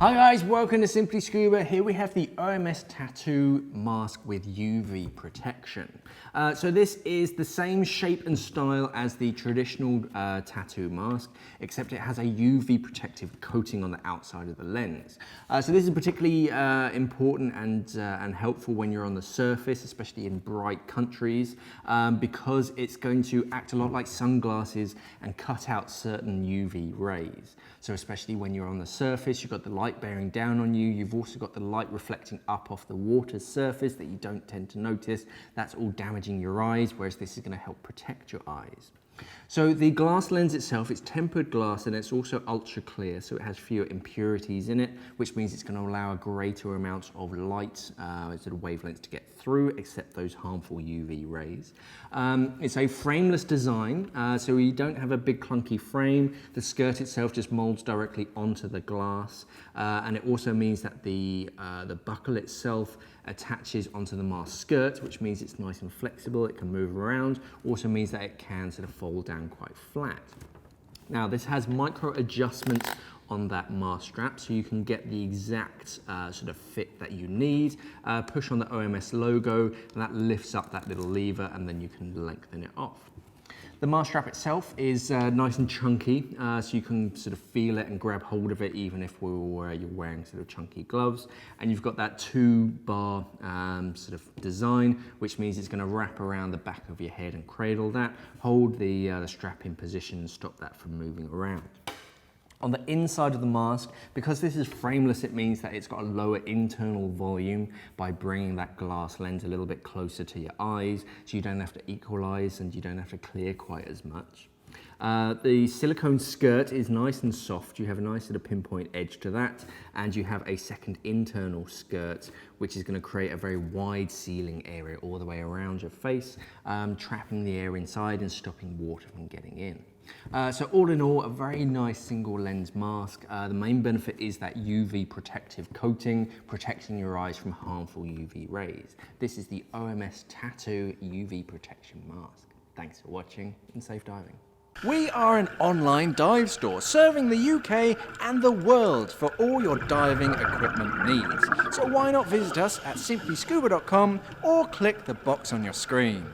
Hi guys, welcome to Simply Scuba. Here we have the OMS Tattoo Mask with UV protection. So this is the same shape and style as the traditional tattoo mask, except it has a UV protective coating on the outside of the lens. So this is particularly important and helpful when you're on the surface, especially in bright countries, because it's going to act a lot like sunglasses and cut out certain UV rays. So especially when you're on the surface, you've got the light bearing down on you, you've also got the light reflecting up off the water's surface that you don't tend to notice. That's all damaging your eyes, whereas this is going to help protect your eyes. So the glass lens itself, it's tempered glass and it's also ultra clear, so it has fewer impurities in it, which means it's going to allow a greater amount of light, sort of wavelengths to get through, except those harmful UV rays. It's a frameless design, so you don't have a big clunky frame. The skirt itself just molds directly onto the glass, and it also means that the buckle itself attaches onto the mask skirt, which means it's nice and flexible, it can move around, also means that it can sort of fold down quite flat. Now this has micro adjustments on that mask strap, so you can get the exact sort of fit that you need. Push on the OMS logo and that lifts up that little lever and then you can lengthen it off. The mask strap itself is nice and chunky, so you can sort of feel it and grab hold of it even if you're wearing sort of chunky gloves. And you've got that 2-bar sort of design, which means it's going to wrap around the back of your head and cradle that, hold the strap in position and stop that from moving around. On the inside of the mask, because this is frameless, it means that it's got a lower internal volume by bringing that glass lens a little bit closer to your eyes, so you don't have to equalize and you don't have to clear quite as much. The silicone skirt is nice and soft. You have a nice sort of pinpoint edge to that, and you have a second internal skirt, which is going to create a very wide sealing area all the way around your face, trapping the air inside and stopping water from getting in. So all in all, a very nice single lens mask. The main benefit is that UV protective coating, protecting your eyes from harmful UV rays. This is the OMS Tattoo UV Protection Mask. Thanks for watching and safe diving. We are an online dive store serving the UK and the world for all your diving equipment needs. So why not visit us at simplyscuba.com or click the box on your screen.